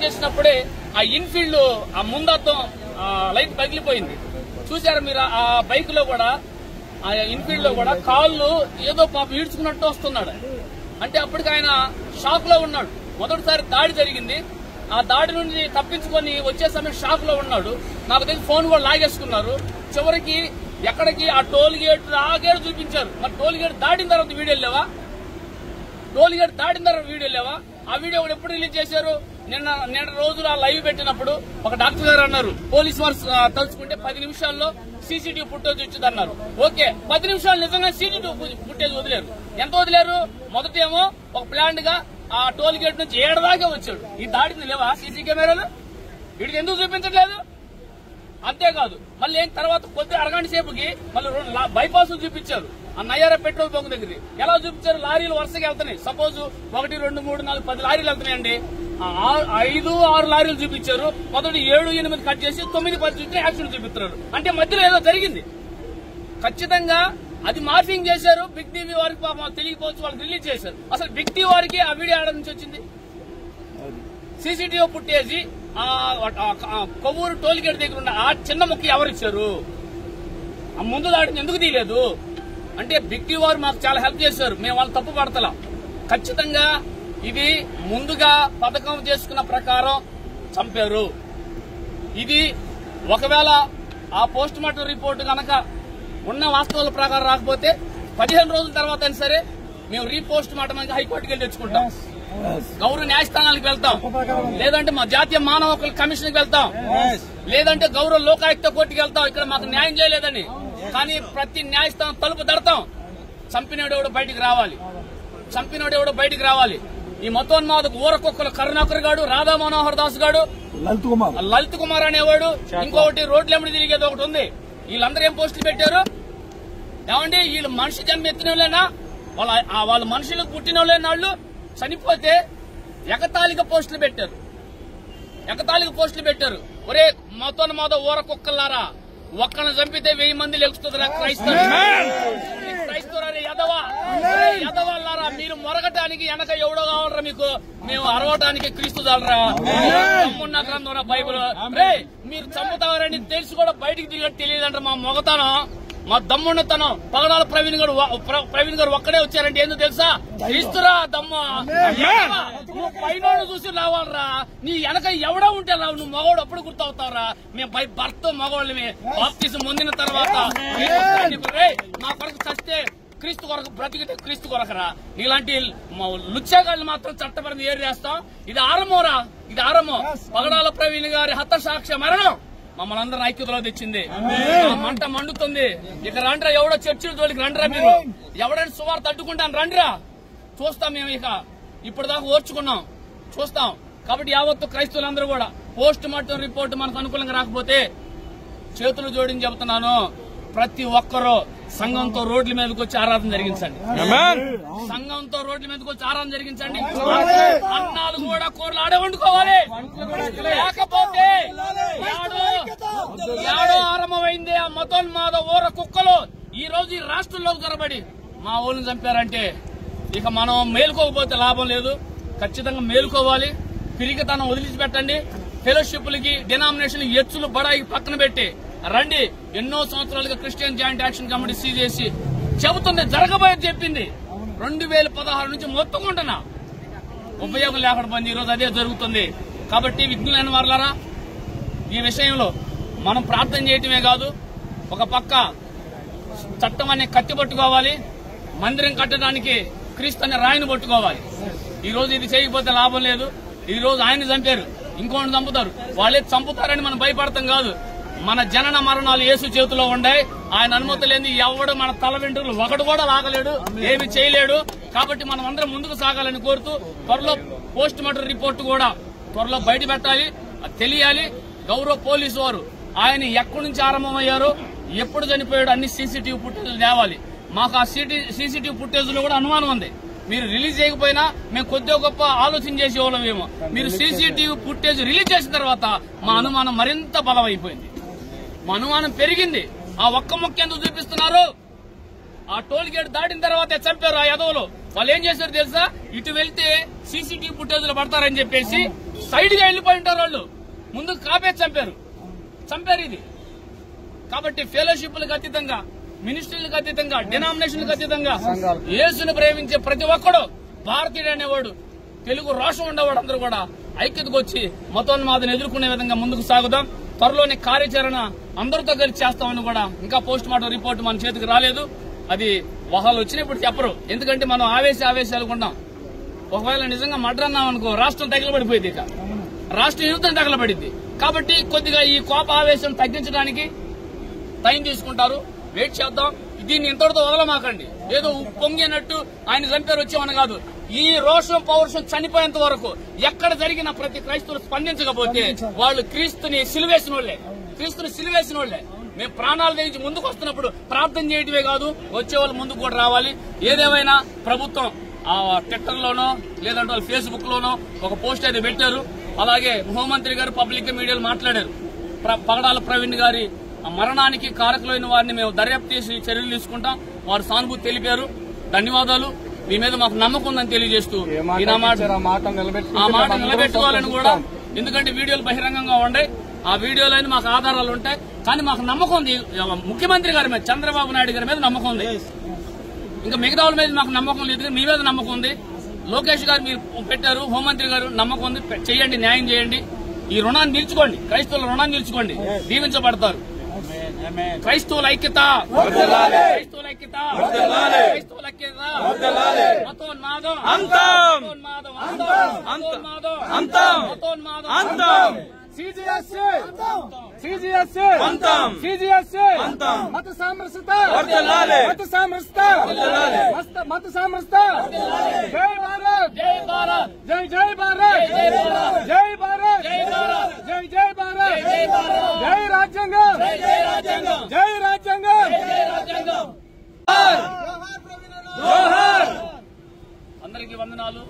చేసినప్పుడే ఆ ఇన్ఫీల్డ్ ఆ ముందద్దం లైట్ పగిలిపోయింది. చూసారు మీరు? ఆ బైక్ లో కూడా, ఆ ఇన్ఫీల్డ్ లో కూడా కాళ్ళు ఏదో పాపం ఈడ్చుకున్నట్టు వస్తున్నాడు. అంటే అప్పటికి ఆయన షాక్ లో ఉన్నాడు. మొదటిసారి దాడి జరిగింది. ఆ దాడి నుండి తప్పించుకొని వచ్చే సమయం షాక్ లో ఉన్నాడు. నాకు తెలిసి ఫోన్ కూడా లాగేసుకున్నారు. చివరికి ఎక్కడికి ఆ టోల్ గేట్ ఆగేడు చూపించారు. మరి టోల్ గేట్ దాటిన తర్వాత వీడియో లేవా? టోల్ గేట్ దాటిన తర్వాత వీడియో లేవా? ఆ వీడియో కూడా ఎప్పుడు రిలీజ్ చేశారు? నిన్న రోజులు ఆ లైవ్ పెట్టినప్పుడు ఒక డాక్టర్ గారు అన్నారు, పోలీసు వారు తలుచుకుంటే 10 నిమిషాల్లో సీసీటీవీ ఫుటేజ్ వచ్చింది అన్నారు. ఓకే, 10 నిమిషాలు నిజంగా సీసీటీవీ ఫుటేజ్ వదిలేరు. ఎంత వదిలేరు? మొదటేమో ఒక ప్లాంట్ గా ఆ టోల్ గేట్ నుంచి 7 దాకా వచ్చాడు. ఈ దాడిని లేవా సీసీ కెమెరాలు? వీడికి ఎందుకు చూపించట్లేదు? అంతేకాదు మళ్ళీ తర్వాత కొద్ది అరగంట సేపుకి మళ్ళీ బైపాస్ చూపించారు. ఆ నయ్యార పెట్రోల్ బంక్ దగ్గర ఎలా చూపించారు? లారీలు వరుసగా వెళ్తున్నాయి. సపోజ్ 1, 2, 3, 4, 10 లారీలు వెళ్తున్నాయండి. 5, 6 లారీలు చూపించారు. మొదటి 7, 8 కట్ చేసి 9, 10 చూస్తే యాక్సిడెంట్ చూపిస్తున్నారు. అంటే మధ్యలో ఏదో జరిగింది. ఖచ్చితంగా అది మార్ఫింగ్ చేశారు. బిగ్ టీవీ వారికి పాపం తెలియకపోవచ్చు, వాళ్ళకి రిలీజ్ చేశారు. అసలు బిగ్ టీవీ వారికి ఆ వీడియో ఆడ నుంచి వచ్చింది. CCTV footage Kovvur toll gate దగ్గర ఉన్న ఆ చిన్న ముక్క ఎవరిచ్చారు? ఆ ముందు దాడిని ఎందుకు తీయలేదు? అంటే బిగ్ టీవీ వారు మాకు చాలా హెల్ప్ చేశారు. మేము వాళ్ళు తప్పు పడతలా. ఖచ్చితంగా ఇది ముందుగా పథకం చేసుకున్న ప్రకారం చంపారు. ఇది ఒకవేళ ఆ పోస్ట్ మార్టం రిపోర్టు కనుక ఉన్న వాస్తవాల ప్రకారం రాకపోతే 15 రోజుల తర్వాత అయినా సరే మేము రీపోస్ట్ మార్టం అని హైకోర్టుకి వెళ్ళి తెచ్చుకుంటాం. గౌరవ న్యాయస్థానాలకు వెళ్తాం, లేదంటే మా జాతీయ మానవ హక్కుల కమిషన్కి వెళ్తాం, లేదంటే గౌరవ లోకాయుక్త కోర్టుకి వెళ్తాం. ఇక్కడ మాకు న్యాయం చేయలేదని. కానీ ప్రతి న్యాయస్థానం తలుపు దడతాం. చంపినోడెవడో బయటికి రావాలి, చంపినోడెవడో బయటికి రావాలి. ఈ మతోన్మాదకు ఊరకొక్కలు కరుణాకర్ గాడు, రాధా మనోహర్ దాస్ గాడు, లలిత్ కుమార్ అనేవాడు, ఇంకొకటి రోడ్లెంబడి తిరిగేది ఒకటి ఉంది. వీళ్ళందరూ ఏం పోస్టులు పెట్టారు? ఏమండి వీళ్ళు మనిషి జన్మ ఎత్తిన వాళ్ళేనా? వాళ్ళ మనుషులకు పుట్టిన వాళ్ళేనా? వాళ్ళు చనిపోతే ఎగతాళిక పోస్టులు పెట్టారు, ఎగతాళిక పోస్టులు పెట్టారు. ఒరే మతోన్మాద ఊరకొక్కలారా, ఒక్కరిని చంపితే 1000 మంది లెగుస్తుందిరా క్రైస్తవులారా, ఎదవాళ్ళారా, మీరు మొరగటానికి వెనక ఎవడో కావాలరా మీకు? మేము అరవటానికి క్రీస్తు చాలరా? తమ్మున్న గ్రంథం బైబుల్. రే మీరు చంపుతారని తెలిసి కూడా బయటికి దిగట్టు తెలియదంటారు. మా మొగతనం, మా దమ్మున్నతనం. పగడాల ప్రవీణ్ గారు ఒక్కడే వచ్చారంటే ఏందో తెలుసా? క్రీస్తురా దమ్మ. పైన చూసి రావాలరా. నీ వెనక ఎవడో ఉంటే రావు, నువ్వు మగవాడు అప్పుడు గుర్తవుతావురా. మేము భర్త మగవాళ్ళమే. బాప్తిజం పొందిన తర్వాత మా కొరకు చస్తే క్రీస్తు కొరకు, బ్రతికితే క్రీస్తు కొరకరా. ఇలాంటి లుచ్చాగాళ్ళు మాత్రం చట్టపరంగా ఏరు చేస్తాం. ఇది ఆరంభంరా, ఇది ఆరంభం. పగడాల ప్రవీణ్ గారి హతసాక్ష్య మరణం మమ్మల్ని అందరూ ఐక్యతలో తెచ్చింది. మంట మండుతుంది. ఇక రండ్రా, ఎవడో చర్చిల జోలికి రండ్రా. మీరు ఎవడైనా సువార్త అడ్డుకుంటాను రండ్రా, చూస్తాం. మేము ఇక ఇప్పుడు దాకా ఓర్చుకున్నాం, చూస్తాం. కాబట్టి యావత్తు క్రైస్తవులందరూ కూడా పోస్ట్ మార్టం రిపోర్ట్ మనకు అనుకూలంగా రాకపోతే చేతులు జోడించి చెబుతున్నాను, ప్రతి ఒక్కరూ సంఘంతో రోడ్ల మీదకి వచ్చి ఆరాధన జరిగించండి. సంఘంతో రోడ్ల మీదకి వచ్చి ఆరాధన జరిగించండి. అన్నాలు కూడా కూరలు ఆడే వండుకోవాలి. లేకపోతే ఏడో ఆరంభమైంది ఆ మతోన్మాద ఊర కుక్కలు ఈ రోజు ఈ రాష్ట్రంలోకి జరబడి మా ఊళ్ళని చంపారంటే ఇక మనం మేలుకోకపోతే లాభం లేదు. ఖచ్చితంగా మేలుకోవాలి. పిరికితనం వదిలిపెట్టండి. ఫెలోషిప్లకి, డినామినేషన్ ఎచ్చులు బడాయికి పక్కన పెట్టి రండి. ఎన్నో సంవత్సరాలుగా క్రిస్టియన్ జాయింట్ యాక్షన్ కమిటీ సీజేసి చెబుతుంది, జరగబోయేది చెప్పింది. 2016 నుంచి మొత్తుకుంటున్నా, ఉపయోగం లేకుండా పోయింది. ఈ రోజు అదే జరుగుతుంది. కాబట్టి విఘ్నులైన వారులారా, ఈ విషయంలో మనం ప్రార్థన చేయటమే కాదు, ఒక పక్క చట్టం అనే కత్తి పట్టుకోవాలి, మందిరం కట్టడానికి క్రీస్తు అనే రాయిని పట్టుకోవాలి. ఈ రోజు ఇది చేయకపోతే లాభం లేదు. ఈ రోజు ఆయన్ని చంపారు, ఇంకోటి చంపుతారు. వాళ్ళే చంపుతారని మనం భయపడతాం కాదు. మన జనన మరణాలు యేసు చేతిలో ఉన్నాయి. ఆయన అనుమతి లేని ఎవడు మన తల వెంట్రుకలు ఒకటి కూడా లాగలేడు, ఏమి చేయలేడు. కాబట్టి మనం అందరం ముందుకు సాగాలని కోరుతూ, త్వరలో పోస్ట్ మార్టం రిపోర్టు కూడా త్వరలో బయట పెట్టాలి, తెలియాలి. గౌరవ పోలీసు వారు ఆయన ఎక్కడి నుంచి ఆరంభమయ్యారో, ఎప్పుడు చనిపోయాడు అన్ని సీసీటీవీ ఫుటేజ్ తేవాలి. మాకు ఆ సీసీటీవీ ఫుటేజ్ లో కూడా అనుమానం ఉంది. మీరు రిలీజ్ చేయకపోయినా మేము కొద్దిగా గొప్ప ఆలోచన చేసేవాళ్ళమేమో. మీరు సీసీటీవీ ఫుటేజ్ రిలీజ్ చేసిన తర్వాత మా అనుమానం మరింత బలమైపోయింది, మా అనుమానం పెరిగింది. ఆ ఒక్క మొక్క ఎందుకు చూపిస్తున్నారు? ఆ టోల్ గేట్ దాటిన తర్వాతే చంపారు ఆ యదవులు. వాళ్ళు ఏం చేశారు తెలుసా? ఇటు వెళ్తే సీసీటీవీ ఫుటేజ్ లో పడతారని చెప్పేసి సైడ్ గా వెళ్లిపోయి ఉంటారు వాళ్ళు. ముందుకు కాపే చంపారు ఇది. కాబట్టి ఫెలోషిప్లకు అతీతంగా, మినిస్ట్రీలకు అతీతంగా, డినామినేషన్లకు అతీతంగా యేసును ప్రేమించే ప్రతి ఒక్కడు భారతీయుడు అనేవాడు, తెలుగు రాష్ట్రం ఉండేవాడు అందరూ కూడా ఐక్యతకు వచ్చి మతోన్మాదం ఎదుర్కొనే విధంగా ముందుకు సాగుదాం. త్వరలోని కార్యాచరణ అందరితో కలిసి చేస్తామని కూడా, ఇంకా పోస్ట్ మార్టం రిపోర్ట్ మన చేతికి రాలేదు. అది వాళ్ళు వచ్చినప్పుడు చెప్పరు, ఎందుకంటే మనం ఆవేశాలు కొన్నాం. ఒకవేళ నిజంగా మర్డర్ అన్నాం అనుకో, రాష్ట్రం తగిలబడిపోయింది, ఇక రాష్ట్రం యుద్ధం తగలబడింది. కాబట్టి కొద్దిగా ఈ కోప ఆవేశం తగ్గించడానికి టైం తీసుకుంటారు, వెయిట్ చేద్దాం. దీన్ని ఇంతటితో వదలమాకండి. ఏదో పొంగినట్టు ఆయన చంపారు వచ్చామని కాదు. ఈ రోషం పౌరుషం చనిపోయేంత వరకు ఎక్కడ జరిగిన ప్రతి క్రైస్తవులు స్పందించకపోతే వాళ్ళు క్రీస్తుని సిలువేసిన వాళ్లే. మేము ప్రాణాలు తెగించి ముందుకు వస్తున్నప్పుడు ప్రార్థన చేయటమే కాదు, వచ్చేవాళ్ళు ముందుకు కూడా రావాలి. ఏదేమైనా ప్రభుత్వం ట్విట్టర్లోనో లేదంటే వాళ్ళు ఫేస్బుక్ లోనో ఒక పోస్ట్ అయితే పెట్టారు. అలాగే హోంమంత్రి గారు పబ్లిక్ మీడియాలో మాట్లాడారు. పగడాల ప్రవీణ్ గారి మరణానికి కారకులైన వారిని మేము దర్యాప్తు చేసి చర్యలు తీసుకుంటాం, వారు సానుభూతి తెలిపారు. ధన్యవాదాలు. మీ మీద మాకు నమ్మకం ఉందని తెలియజేస్తూ ఆ మాట నిలబెట్టుకోవాలని కూడా, ఎందుకంటే వీడియోలు బహిరంగంగా ఉన్నాయి, ఆ వీడియోలో మాకు ఆధారాలు ఉంటాయి. కానీ మాకు నమ్మకం ఉంది ముఖ్యమంత్రి గారి మీద, చంద్రబాబు నాయుడు గారి మీద నమ్మకం ఉంది. ఇంకా మిగతా వాళ్ళ మీద మాకు నమ్మకం లేదు, మీ మీద నమ్మకం ఉంది. లోకేష్ గారు మీరు పెట్టారు, హోంమంత్రి గారు నమ్మకం ఉంది. చేయండి, న్యాయం చేయండి. ఈ రుణాన్ని నిలుచుకోండి, క్రైస్తవుల రుణాన్ని నిలుచుకోండి, దీవించబడతారు. క్రైస్తవుల ఐక్యత, మతోన్మాదం మత సామరస్యత జై భారత్, జై భారత్, జై జై భారత్, జై భారత్, జై భారత్, జై రాజ్యాంగం, జై రాజ్యాంగం. అందరికీ వందనాలు.